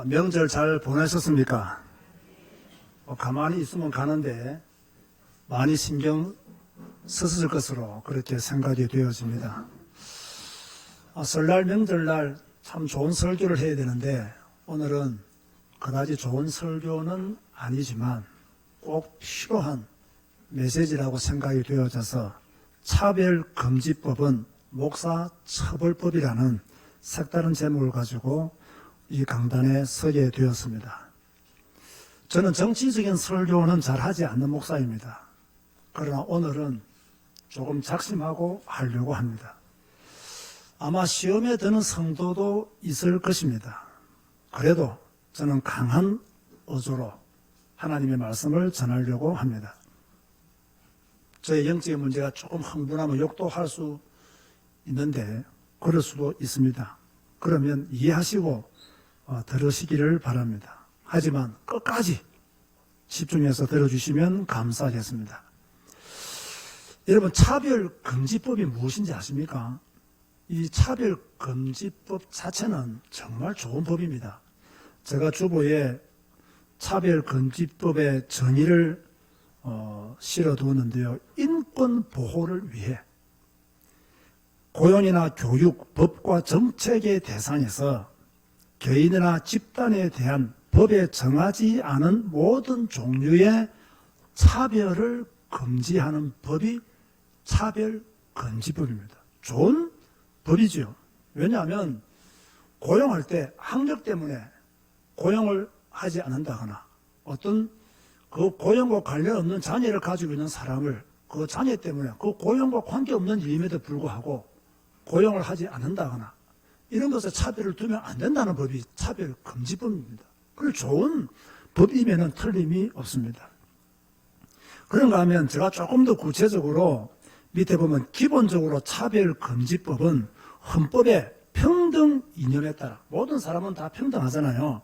명절 잘 보내셨습니까? 가만히 있으면 가는데 많이 신경 쓰실 것으로 그렇게 생각이 되어집니다. 설날 명절날 참 좋은 설교를 해야 되는데 오늘은 그다지 좋은 설교는 아니지만 꼭 필요한 메시지라고 생각이 되어져서 차별금지법은 목사처벌법이라는 색다른 제목을 가지고 이 강단에 서게 되었습니다. 저는 정치적인 설교는 잘 하지 않는 목사입니다. 그러나 오늘은 조금 작심하고 하려고 합니다. 아마 시험에 드는 성도도 있을 것입니다. 그래도 저는 강한 어조로 하나님의 말씀을 전하려고 합니다. 저의 영적인 문제가 조금 흥분하면 욕도 할 수 있는데 그럴 수도 있습니다. 그러면 이해하시고 들으시기를 바랍니다. 하지만 끝까지 집중해서 들어주시면 감사하겠습니다. 여러분, 차별금지법이 무엇인지 아십니까? 이 차별금지법 자체는 정말 좋은 법입니다. 제가 주보에 차별금지법의 정의를 실어두었는데요. 인권보호를 위해 고용이나 교육, 법과 정책의 대상에서 개인이나 집단에 대한 법에 정하지 않은 모든 종류의 차별을 금지하는 법이 차별금지법입니다. 좋은 법이죠. 왜냐하면 고용할 때 학력 때문에 고용을 하지 않는다거나 어떤 그 고용과 관련 없는 자녀를 가지고 있는 사람을 그 자녀 때문에 그 고용과 관계없는 일임에도 불구하고 고용을 하지 않는다거나 이런 것에 차별을 두면 안 된다는 법이 차별금지법입니다. 그걸 좋은 법이면은 틀림이 없습니다. 그런가 하면 제가 조금 더 구체적으로 밑에 보면 기본적으로 차별금지법은 헌법의 평등 이념에 따라 모든 사람은 다 평등하잖아요.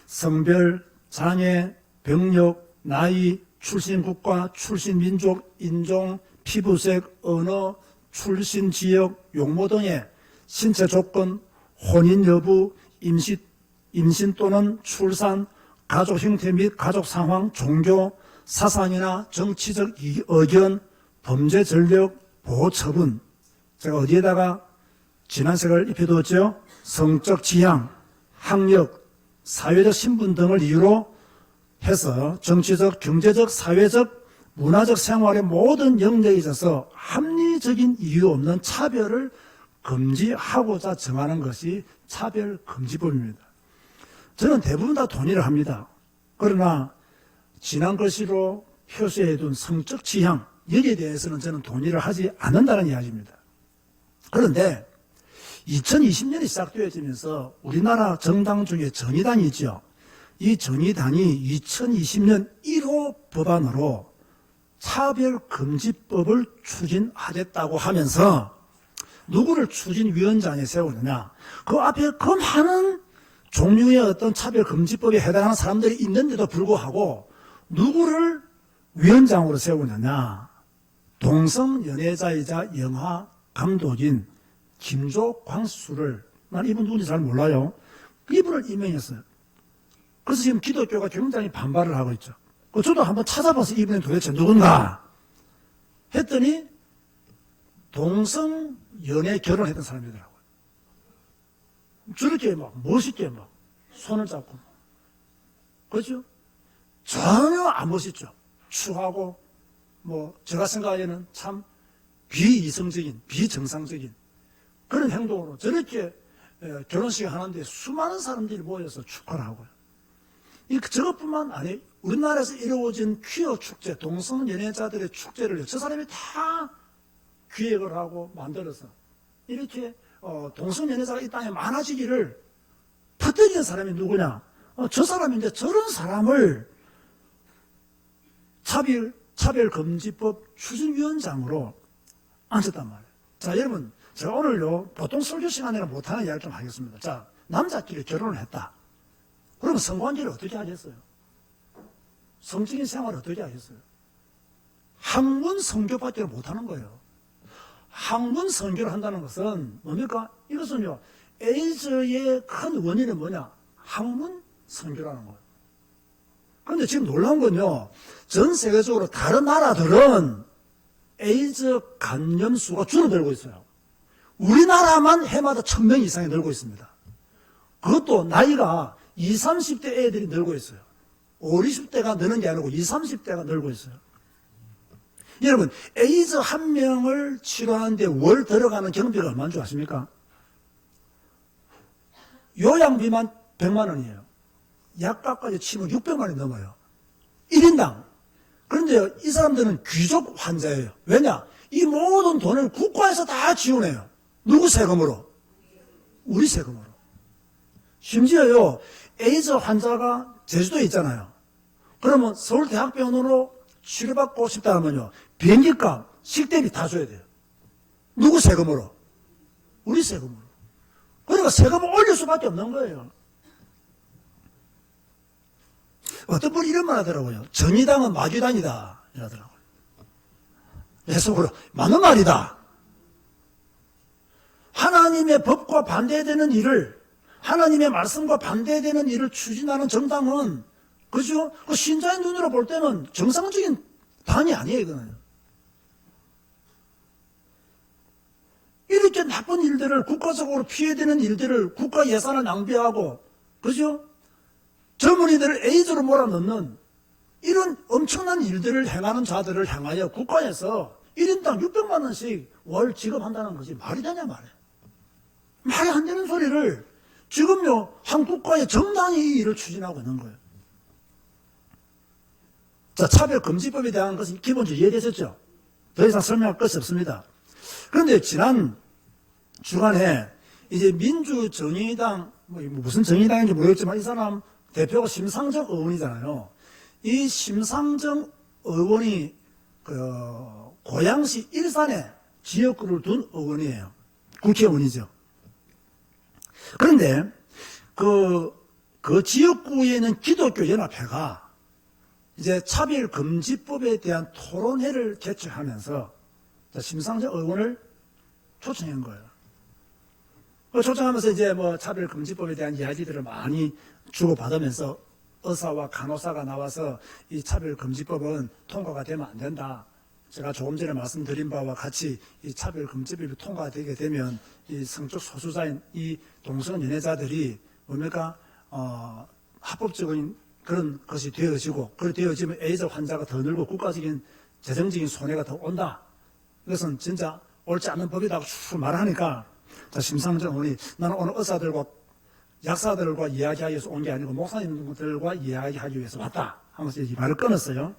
성별, 장애, 병력, 나이, 출신 국가, 출신 민족, 인종, 피부색, 언어, 출신 지역, 용모 등의 신체 조건, 혼인 여부, 임신 또는 출산, 가족 형태 및 가족 상황, 종교, 사상이나 정치적 의견, 범죄 전력, 보호 처분. 제가 어디에다가 진한색을 입혀두었죠? 성적 지향, 학력, 사회적 신분 등을 이유로 해서 정치적, 경제적, 사회적, 문화적 생활의 모든 영역에 있어서 합리적인 이유 없는 차별을 금지하고자 정하는 것이 차별금지법입니다. 저는 대부분 다 동의를 합니다. 그러나 지난 글씨로 표시해둔 성적 지향, 여기에 대해서는 저는 동의를 하지 않는다는 이야기입니다. 그런데 2020년이 시작되어지면서 우리나라 정당 중에 정의당이 있죠. 이 정의당이 2020년 1호 법안으로 차별금지법을 추진하겠다고 하면서 누구를 추진위원장에 세우느냐. 그 앞에 그 많은 종류의 어떤 차별금지법에 해당하는 사람들이 있는데도 불구하고 누구를 위원장으로 세우느냐. 동성연애자이자 영화 감독인 김조광수를, 난 이분 누군지 잘 몰라요. 이분을 임명했어요. 그래서 지금 기독교가 굉장히 반발을 하고 있죠. 저도 한번 찾아봐서 이분이 도대체 누군가 했더니 동성연애 결혼했던 사람이더라고요. 저렇게 막 멋있게 막 손을 잡고. 그렇죠? 전혀 안 멋있죠. 추하고 제가 생각하기에는 참 비이성적인, 비정상적인 그런 행동으로 저렇게 결혼식 하는데 수많은 사람들이 모여서 축하를 하고요. 저것뿐만 아니에요. 우리나라에서 이루어진 퀴어 축제, 동성연애자들의 축제를 저 사람이 다 기획을 하고 만들어서 이렇게 동성연애자가 이 땅에 많아지기를 퍼뜨리는 사람이 누구냐? 저 사람인데 저런 사람을 차별금지법 추진위원장으로 앉혔단 말이에요. 자, 여러분, 제가 오늘요, 보통 설교 시간에는 못하는 이야기 좀 하겠습니다. 자, 남자끼리 결혼을 했다. 그러면 성관계를 어떻게 하겠어요? 성적인 생활을 어떻게 하겠어요? 학문 성교밖에 못하는 거예요. 학문 선교를 한다는 것은 뭡니까? 이것은요, 에이즈의 큰 원인은 뭐냐? 학문 선교라는 거예요. 그런데 지금 놀라운 건요, 전 세계적으로 다른 나라들은 에이즈 감염수가 줄어들고 있어요. 우리나라만 해마다 1000명 이상이 늘고 있습니다. 그것도 나이가 20, 30대 애들이 늘고 있어요. 50, 60대가 느는 게 아니고 20, 30대가 늘고 있어요. 여러분, 에이즈 한 명을 치료하는데 월 들어가는 경비가 얼마인 줄 아십니까? 요양비만 100만 원이에요. 약값까지 치면 600만 원이 넘어요. 1인당. 그런데 이 사람들은 귀족 환자예요. 왜냐? 이 모든 돈을 국가에서 다 지원해요. 누구 세금으로? 우리 세금으로. 심지어요, 에이즈 환자가 제주도에 있잖아요. 그러면 서울대학병원으로 치료받고 싶다 하면요, 비행기값, 식대비 다 줘야 돼요. 누구 세금으로? 우리 세금으로. 그러니까 세금을 올릴 수밖에 없는 거예요. 어떤 분이 이런 말 하더라고요. 정의당은 마귀당이다. 이러더라고요. 내 속으로, 맞는 말이다. 하나님의 법과 반대되는 일을, 하나님의 말씀과 반대되는 일을 추진하는 정당은, 그죠? 그 신자의 눈으로 볼 때는 정상적인 당이 아니에요, 이거는. 이렇게 나쁜 일들을, 국가적으로 피해되는 일들을 국가 예산을 낭비하고, 그죠? 젊은이들을 에이즈로 몰아넣는 이런 엄청난 일들을 행하는 자들을 향하여 국가에서 1인당 600만 원씩 월 지급한다는 것이 말이 되냐 말이에요. 말이 안 되는 소리를 지금요, 한 국가의 정당이 이 일을 추진하고 있는 거예요. 자, 차별금지법에 대한 것은 기본적으로 이해되셨죠? 더 이상 설명할 것이 없습니다. 그런데 지난 주간에 이제 민주정의당, 무슨 정의당인지 모르겠지만 이 사람 대표가 심상정 의원이잖아요. 이 심상정 의원이 고양시 일산에 지역구를 둔 의원이에요. 국회의원이죠. 그런데 그 지역구에는 기독교 연합회가 이제 차별금지법에 대한 토론회를 개최하면서 심상정 의원을 초청한 거예요. 초청하면서 이제 차별금지법에 대한 이야기들을 많이 주고받으면서 의사와 간호사가 나와서 이 차별금지법은 통과가 되면 안 된다. 제가 조금 전에 말씀드린 바와 같이 이 차별금지법이 통과되게 되면 이 성적 소수자인 이 동성연애자들이 뭡니까? 합법적인 그런 것이 되어지고, 그렇게 되어지면 에이즈 환자가 더 늘고 국가적인 재정적인 손해가 더 온다. 이것은 진짜 옳지 않은 법이라고 쭉 말하니까, 자, 심상정 의원이 나는 오늘 의사들과 약사들과 이야기하기 위해서 온 게 아니고 목사님들과 이야기하기 위해서 왔다 하면서 이 말을 끊었어요.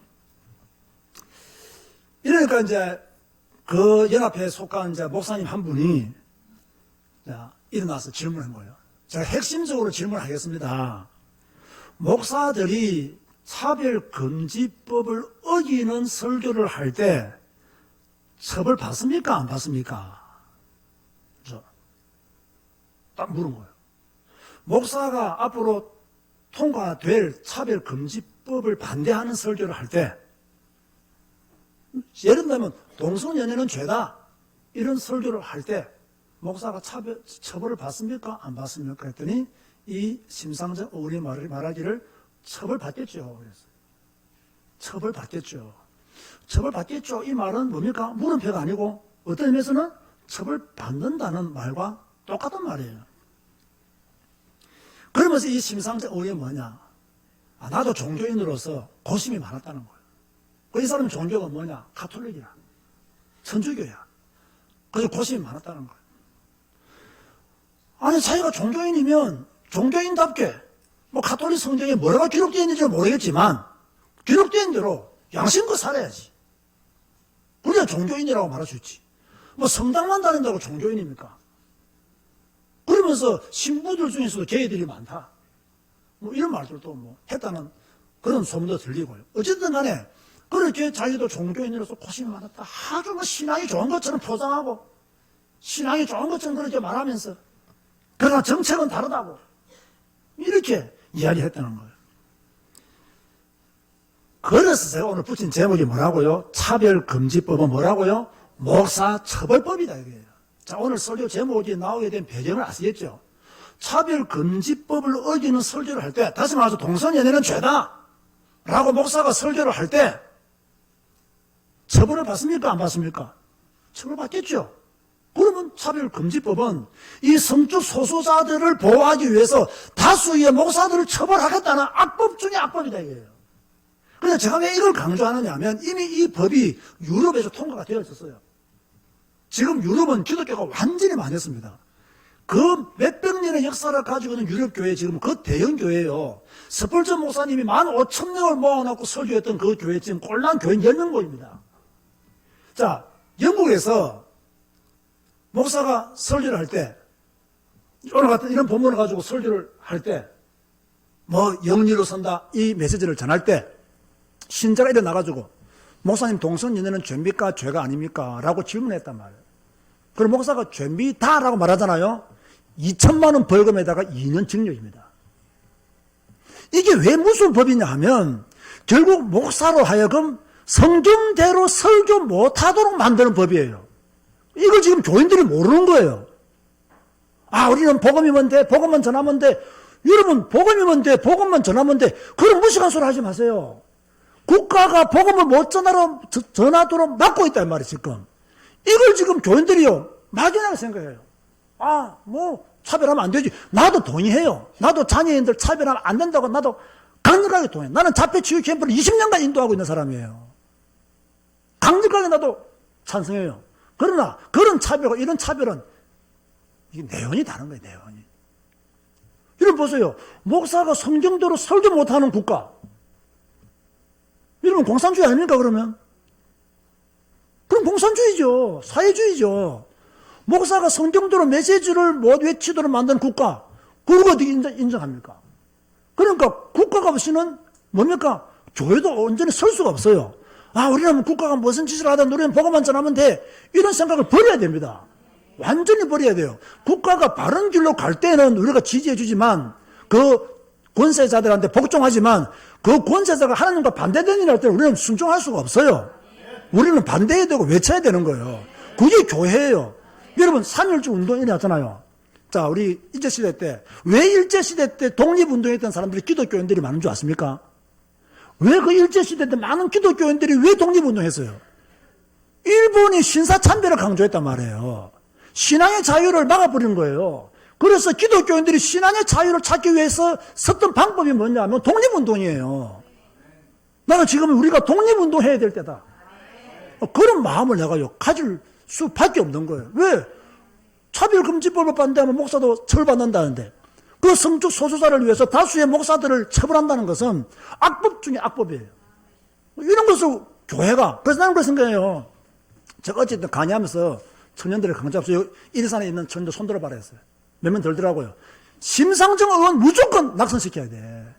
이러니까 이제 그 연합회에 속한 이제 목사님 한 분이 일어나서 질문한 거예요. 제가 핵심적으로 질문하겠습니다. 목사들이 차별금지법을 어기는 설교를 할 때 처벌 받습니까? 안 받습니까? 딱 물은 거예요. 목사가 앞으로 통과될 차별금지법을 반대하는 설교를 할 때, 예를 들면 동성연애는 죄다 이런 설교를 할 때 목사가 처벌을 받습니까? 안 받습니까? 했더니 이 심상정 의원이 말하기를 처벌받겠죠. 그랬어요. 처벌받겠죠. 처벌받겠죠. 이 말은 뭡니까? 물음표가 아니고 어떤 의미에서는 처벌받는다는 말과 똑같은 말이에요. 그러면서 이 심상정 의원이 뭐냐? 나도 종교인으로서 고심이 많았다는 거예요. 이 사람 종교가 뭐냐? 가톨릭이야. 천주교야. 그래서 고심이 많았다는 거예요. 아니, 자기가 종교인이면 종교인답게 가톨릭 성경에 뭐라고 기록되어 있는지 모르겠지만 기록된 대로 양심껏 살아야지. 그래야 종교인이라고 말할 수 있지. 성당만 다닌다고 종교인입니까? 그러면서 신부들 중에서도 게이들이 많다. 이런 말들도 했다는 그런 소문도 들리고요. 어쨌든 간에 그렇게 자기도 종교인으로서 고심이 많았다. 아주 신앙이 좋은 것처럼 포장하고 신앙이 좋은 것처럼 그렇게 말하면서 그러나 정책은 다르다고 이렇게 이야기했다는 거예요. 그래서 제가 오늘 붙인 제목이 뭐라고요? 차별금지법은 뭐라고요? 목사처벌법이다 이거예요. 자, 오늘 설교 제목이 나오게 된 배경을 아시겠죠? 차별금지법을 어기는 설교를 할 때, 다시 말해서 동성연애는 죄다 라고 목사가 설교를 할 때 처벌을 받습니까? 안 받습니까? 처벌받겠죠. 그러면 차별금지법은 이 성적 소수자들을 보호하기 위해서 다수의 목사들을 처벌하겠다는 악법 중에 악법이다 이거예요. 그래서 제가 왜 이걸 강조하느냐 하면 이미 이 법이 유럽에서 통과가 되어 있었어요. 지금 유럽은 기독교가 완전히 많았습니다. 그 몇백 년의 역사를 가지고 있는 유럽교회 지금 그 대형교회예요. 스펄전 목사님이 15,000명을 모아놓고 설교했던 그 교회 지금 꼴랑 교회 10명 모입니다. 자, 영국에서 목사가 설교를 할 때, 오늘 같은 이런 본문을 가지고 설교를 할 때, 영리로 선다, 이 메시지를 전할 때, 신자가 일어나가지고, 목사님 동성연애는 죄입니까? 죄가 아닙니까? 라고 질문했단 말이에요. 그럼 목사가 죄입니다. 라고 말하잖아요. 2천만 원 벌금에다가 2년 징역입니다. 이게 왜 무슨 법이냐 하면, 결국 목사로 하여금 성경대로 설교 못하도록 만드는 법이에요. 이걸 지금 교인들이 모르는 거예요. 아, 우리는 복음이면 돼, 복음만 전하면 돼. 여러분, 복음이면 돼, 복음만 전하면 돼. 그런 무식한 소리 하지 마세요. 국가가 복음을 못 전하도록 막고 있단 말이에요, 지금. 이걸 지금 교인들이요, 막연하게 생각해요. 아, 차별하면 안 되지. 나도 동의해요. 나도 자녀인들 차별하면 안 된다고 나도 강력하게 동의해요. 나는 자폐치유 캠프를 20년간 인도하고 있는 사람이에요. 강력하게 나도 찬성해요. 그러나 그런 차별과 이런 차별은 이게 내용이 다른 거예요. 내용이. 여러분 보세요. 목사가 성경대로 설교 못하는 국가. 여러분 공산주의 아닙니까 그러면? 그럼 공산주의죠. 사회주의죠. 목사가 성경대로 메시지를 못 외치도록 만든 국가. 그걸 어떻게 인정합니까? 그러니까 국가가 없이는 뭡니까? 교회도 온전히 설 수가 없어요. 아, 우리는 국가가 무슨 짓을 하든 우리는 복음만 전하면 돼. 이런 생각을 버려야 됩니다. 완전히 버려야 돼요. 국가가 바른 길로 갈 때는 우리가 지지해 주지만 그 권세자들한테 복종하지만 그 권세자가 하나님과 반대되는 일 할 때는 우리는 순종할 수가 없어요. 우리는 반대해야 되고 외쳐야 되는 거예요. 그게 교회예요. 여러분 3.1주 운동 일어났잖아요. 자, 우리 일제시대 때 왜 일제시대 때 독립운동했던 사람들이 기독교인들이 많은 줄 아십니까? 왜 그 일제시대 때 많은 기독교인들이 왜 독립운동했어요? 일본이 신사참배를 강조했단 말이에요. 신앙의 자유를 막아버린 거예요. 그래서 기독교인들이 신앙의 자유를 찾기 위해서 썼던 방법이 뭐냐면 독립운동이에요. 나는 지금 우리가 독립운동해야 될 때다. 그런 마음을 내가 가질 수밖에 없는 거예요. 왜? 차별금지법을 반대하면 목사도 처벌받는다는데 그 성적 소수자를 위해서 다수의 목사들을 처벌한다는 것은 악법 중에 악법이에요. 이런 것을 교회가, 그래서 나는 그렇게 생각해요. 제가 어쨌든 강의하면서 청년들을 강조해서 일산에 있는 청년들 손들어 봐라 했어요. 몇 명 들더라고요. 심상정 의원 무조건 낙선시켜야 돼.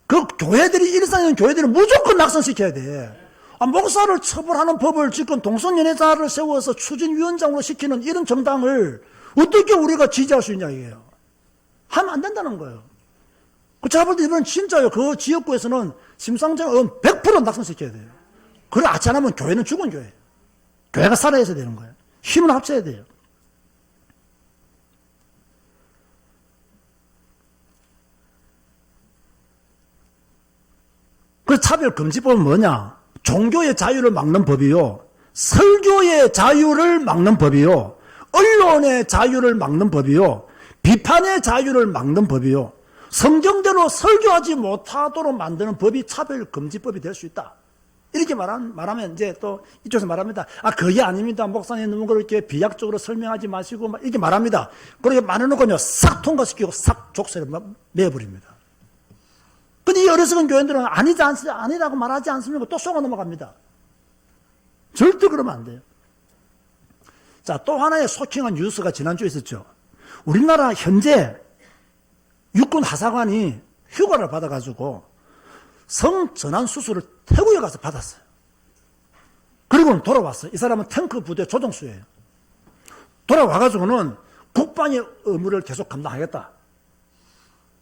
그 교회들이, 일산에 있는 교회들은 무조건 낙선시켜야 돼. 아, 목사를 처벌하는 법을 지금 동성연애자를 세워서 추진위원장으로 시키는 이런 정당을 어떻게 우리가 지지할 수 있냐 이게요. 하면 안 된다는 거예요. 제가 볼 때 이번엔 진짜요. 그 지역구에서는 심상정 의원 100% 낙선시켜야 돼요. 그래, 안 하면 교회는 죽은 교회예요. 교회가 살아야 되는 거예요. 힘을 합쳐야 돼요. 그 차별금지법은 뭐냐? 종교의 자유를 막는 법이요. 설교의 자유를 막는 법이요. 언론의 자유를 막는 법이요. 비판의 자유를 막는 법이요. 성경대로 설교하지 못하도록 만드는 법이 차별금지법이 될 수 있다. 이렇게 말하면 이제 또 이쪽에서 말합니다. 아, 그게 아닙니다. 목사님 너무 그렇게 비약적으로 설명하지 마시고 이렇게 말합니다. 그렇게 말해놓고요. 싹 통과시키고 싹 족쇄를 매어버립니다. 근데 이 어리석은 교인들은 아니라고 말하지 않습니까? 또 속아 넘어갑니다. 절대 그러면 안 돼요. 자, 또 하나의 쇼킹한 뉴스가 지난주에 있었죠. 우리나라 현재 육군 하사관이 휴가를 받아가지고 성전환 수술을 태국에 가서 받았어요. 그리고는 돌아왔어요. 이 사람은 탱크 부대 조종수예요. 돌아와가지고는 국방의 의무를 계속 감당하겠다.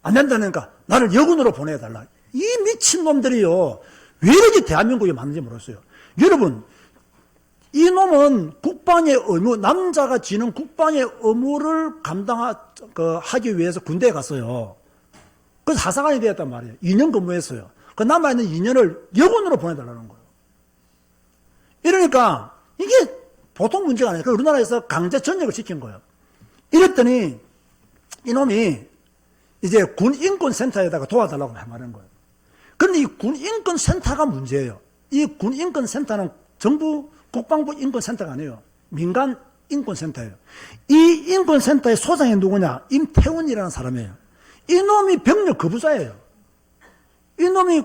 안 된다니까 나를 여군으로 보내달라. 이 미친놈들이요. 왜 이렇게 대한민국에 많은지 모르겠어요. 여러분, 이놈은 국방의 의무, 남자가 지는 국방의 의무를 하기 위해서 군대에 갔어요. 그래서 하사관이 되었단 말이에요. 2년 근무했어요. 그 남아있는 2년을 여군으로 보내달라는 거예요. 이러니까 이게 보통 문제가 아니에요. 우리나라에서 강제 전역을 시킨 거예요. 이랬더니 이놈이 이제 군인권센터에다가 도와달라고 말하는 거예요. 그런데 이 군인권센터가 문제예요. 이 군인권센터는 정부 국방부 인권센터가 아니에요. 민간 인권센터예요. 이 인권센터의 소장이 누구냐? 임태훈이라는 사람이에요. 이놈이 병력 거부자예요. 이놈이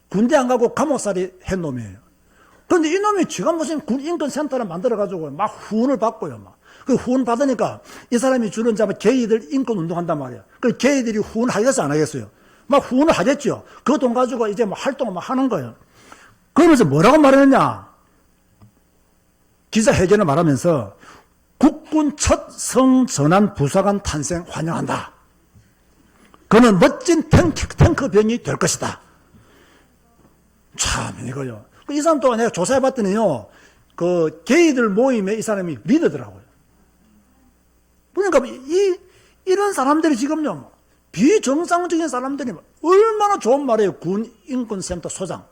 군대 안 가고 감옥살이 한 놈이에요. 그런데 이놈이 지가 무슨 군인권센터를 만들어가지고 막 후원을 받고요. 그 후원 받으니까 이 사람이 주는 게이들 인권 운동한단 말이에요. 그 게이들이 후원하겠어 안 하겠어요? 막 후원을 하겠죠. 그 돈 가지고 이제 뭐 활동을 막 하는 거예요. 그러면서 뭐라고 말했느냐? 기자회견을 말하면서 국군 첫 성전환 부사관 탄생 환영한다. 그는 멋진 탱크병이 될 것이다. 참 이거요. 이 사람 또한 내가 조사해봤더니요, 그 게이들 모임에 이 사람이 리더더라고요. 그러니까 이런 사람들이 지금요, 비정상적인 사람들이 얼마나 좋은 말이에요. 군인권센터 소장.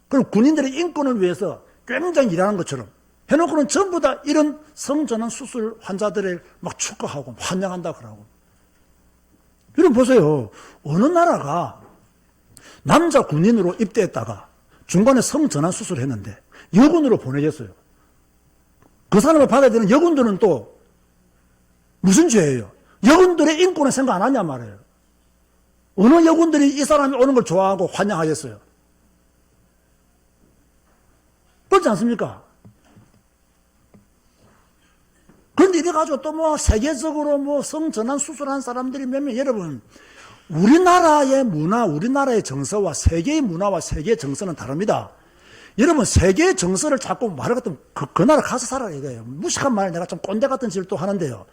그리고 군인들의 인권을 위해서 굉장히 일하는 것처럼 해놓고는 전부 다 이런 성전환 수술 환자들을 막 축하하고 환영한다 그러고. 여러분 보세요. 어느 나라가 남자 군인으로 입대했다가 중간에 성전환 수술을 했는데 여군으로 보내겠어요. 그 사람을 받아야 되는 여군들은 또 무슨 죄예요? 여군들의 인권을 생각 안 하냐 말이에요. 어느 여군들이 이 사람이 오는 걸 좋아하고 환영하겠어요? 그렇지 않습니까? 그런데 이래가지고 또 뭐 세계적으로 뭐 성전환 수술한 사람들이 몇 명, 여러분, 우리나라의 문화, 우리나라의 정서와 세계의 문화와 세계의 정서는 다릅니다. 여러분, 세계의 정서를 자꾸 말을 같으면 그 나라 가서 살아라 이거예요. 무식한 말 내가 좀 꼰대 같은 짓을 또 하는데요.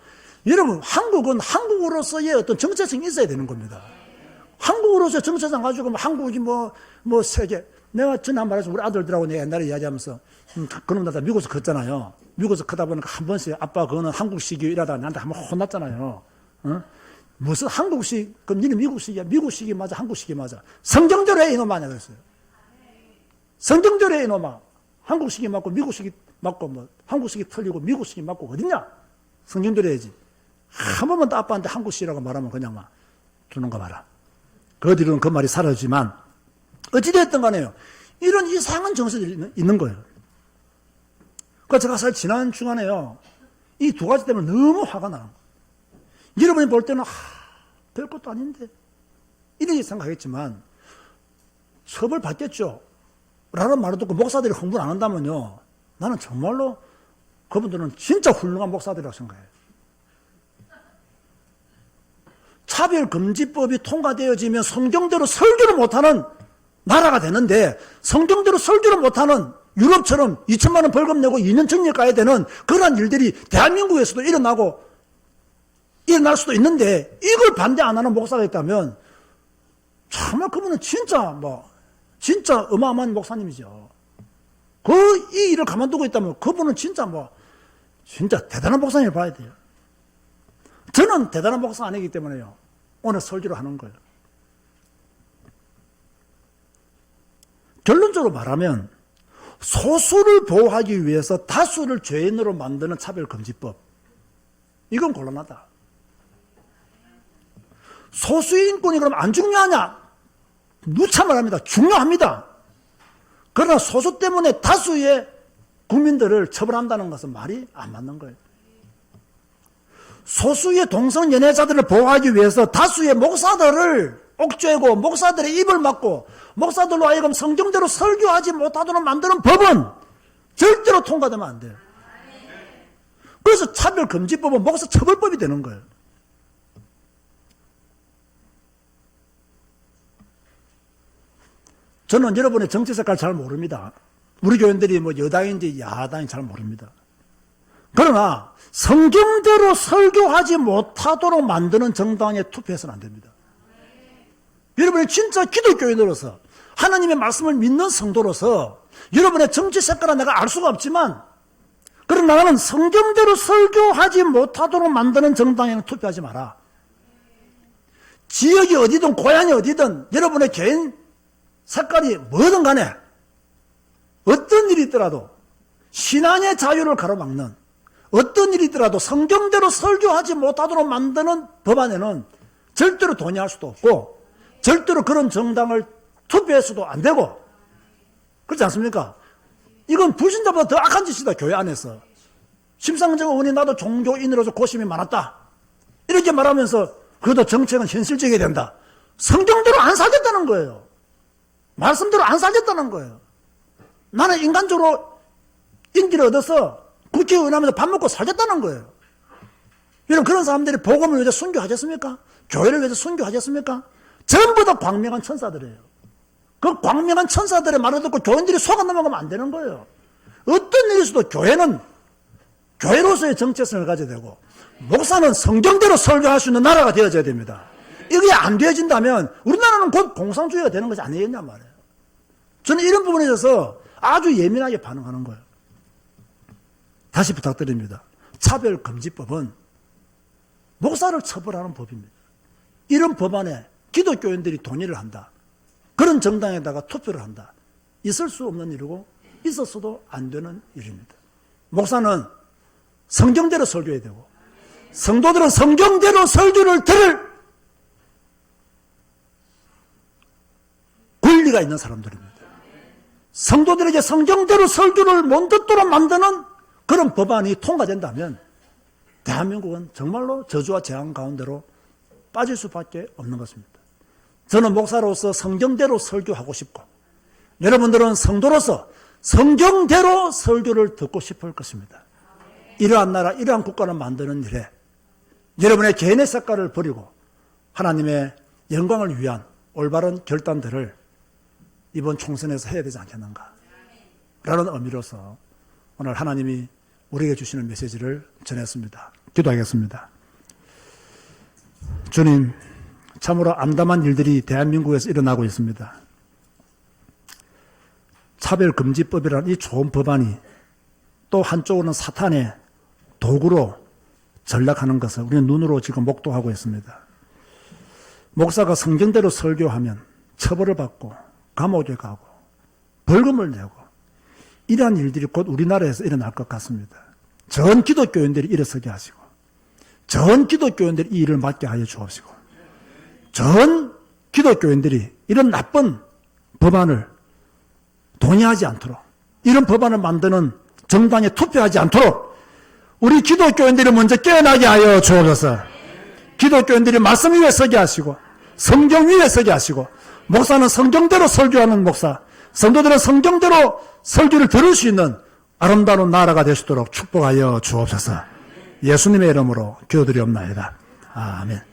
여러분, 한국은 한국으로서의 어떤 정체성이 있어야 되는 겁니다. 한국으로서의 정체성 가지고 한국이 뭐 세계. 내가 전에 한 말해서 우리 아들들하고 내가 옛날에 이야기하면서 그놈 다 미국에서 컸잖아요. 미국에서 크다 보니까 한 번씩 아빠 그거는 한국식이 이러다가 나한테 한번 혼났잖아요. 어? 무슨 한국식, 그럼 니는 미국식이야. 미국식이 맞아, 한국식이 맞아. 성경대로 해 이놈아 그랬어요. 성경대로 해 이놈아. 한국식이 맞고 미국식이 맞고 뭐 한국식이 틀리고 미국식이 맞고 어딨냐? 성경대로 해야지. 한 번만 더 아빠한테 한국식이라고 말하면 그냥 막 주는 거 봐라. 그 뒤로는 그 말이 사라지만 어찌됐든 간에요. 이런 이상한 정서들이 있는 거예요. 그러니까 제가 사실 지난 주간에요. 이 두 가지 때문에 너무 화가 나는 거예요. 여러분이 볼 때는 별것도 아닌데 이렇게 생각하겠지만 처벌 받겠죠. 라는 말을 듣고 목사들이 흥분 안 한다면요. 나는 정말로 그분들은 진짜 훌륭한 목사들이라고 생각해요. 차별금지법이 통과되어지면 성경대로 설교를 못하는 나라가 되는데 성경대로 설교를 못하는 유럽처럼 2천만 원 벌금 내고 2년 징역 가야 되는 그러한 일들이 대한민국에서도 일어날 수도 있는데 이걸 반대 안 하는 목사가 있다면 정말 그분은 진짜 어마어마한 목사님이죠. 이 일을 가만두고 있다면 그분은 진짜 대단한 목사님을 봐야 돼요. 저는 대단한 목사 아니기 때문에요. 오늘 설교를 하는 거예요. 결론적으로 말하면 소수를 보호하기 위해서 다수를 죄인으로 만드는 차별금지법. 이건 곤란하다. 소수의 인권이 그럼 안 중요하냐? 누차 말합니다. 중요합니다. 그러나 소수 때문에 다수의 국민들을 처벌한다는 것은 말이 안 맞는 거예요. 소수의 동성연애자들을 보호하기 위해서 다수의 목사들을 옥죄고 목사들의 입을 막고 목사들로 하여금 성경대로 설교하지 못하도록 만드는 법은 절대로 통과되면 안 돼요. 그래서 차별금지법은 목사 처벌법이 되는 거예요. 저는 여러분의 정치 색깔 잘 모릅니다. 우리 교인들이 여당인지 야당인지 잘 모릅니다. 그러나 성경대로 설교하지 못하도록 만드는 정당에 투표해서는 안 됩니다. 여러분이 진짜 기독교인으로서 하나님의 말씀을 믿는 성도로서 여러분의 정치 색깔은 내가 알 수가 없지만 그러나 나는 성경대로 설교하지 못하도록 만드는 정당에는 투표하지 마라. 지역이 어디든 고향이 어디든 여러분의 개인 색깔이 뭐든 간에 어떤 일이 있더라도 신앙의 자유를 가로막는 어떤 일이 있더라도 성경대로 설교하지 못하도록 만드는 법안에는 절대로 동의할 수도 없고 절대로 그런 정당을 투표해서도 안 되고 그렇지 않습니까? 이건 불신자보다 더 악한 짓이다. 교회 안에서. 심상정 의원이 나도 종교인으로서 고심이 많았다. 이렇게 말하면서 그래도 정책은 현실적이어야 된다. 성경대로 안 살겠다는 거예요. 말씀대로 안 살겠다는 거예요. 나는 인간적으로 인기를 얻어서 국회의원 하면서 밥 먹고 살겠다는 거예요. 여러분 그런 사람들이 복음을 위해서 순교하겠습니까? 교회를 위해서 순교하겠습니까? 전부 다 광명한 천사들이에요. 그 광명한 천사들의 말을 듣고 교인들이 속아 넘어가면 안 되는 거예요. 어떤 일이 있어도 교회는 교회로서의 정체성을 가져야 되고 목사는 성경대로 설교할 수 있는 나라가 되어져야 됩니다. 이게 안 되어진다면 우리나라는 곧 공산주의가 되는 것이 아니겠냐 말이에요. 저는 이런 부분에 있어서 아주 예민하게 반응하는 거예요. 다시 부탁드립니다. 차별금지법은 목사를 처벌하는 법입니다. 이런 법안에 기독교인들이 동의를 한다. 그런 정당에다가 투표를 한다. 있을 수 없는 일이고 있었어도 안 되는 일입니다. 목사는 성경대로 설교해야 되고 성도들은 성경대로 설교를 들을 권리가 있는 사람들입니다. 성도들에게 성경대로 설교를 못 듣도록 만드는 그런 법안이 통과된다면 대한민국은 정말로 저주와 재앙 가운데로 빠질 수밖에 없는 것입니다. 저는 목사로서 성경대로 설교하고 싶고 여러분들은 성도로서 성경대로 설교를 듣고 싶을 것입니다. 이러한 나라, 이러한 국가를 만드는 일에 여러분의 개인의 색깔을 버리고 하나님의 영광을 위한 올바른 결단들을 이번 총선에서 해야 되지 않겠는가 라는 의미로서 오늘 하나님이 우리에게 주시는 메시지를 전했습니다. 기도하겠습니다. 주님, 참으로 암담한 일들이 대한민국에서 일어나고 있습니다. 차별금지법이라는 이 좋은 법안이 또 한쪽으로는 사탄의 도구로 전락하는 것을 우리는 눈으로 지금 목도하고 있습니다. 목사가 성경대로 설교하면 처벌을 받고 감옥에 가고 벌금을 내고 이러한 일들이 곧 우리나라에서 일어날 것 같습니다. 전 기독교인들이 일어서게 하시고 전 기독교인들이 이 일을 맡게 하여 주옵시고 전 기독교인들이 이런 나쁜 법안을 동의하지 않도록 이런 법안을 만드는 정당에 투표하지 않도록 우리 기독교인들이 먼저 깨어나게 하여 주옵소서. 기독교인들이 말씀 위에 서게 하시고 성경 위에 서게 하시고 목사는 성경대로 설교하는 목사, 성도들은 성경대로 설교를 들을 수 있는 아름다운 나라가 되시도록 축복하여 주옵소서. 예수님의 이름으로 기도드리옵나이다. 아멘.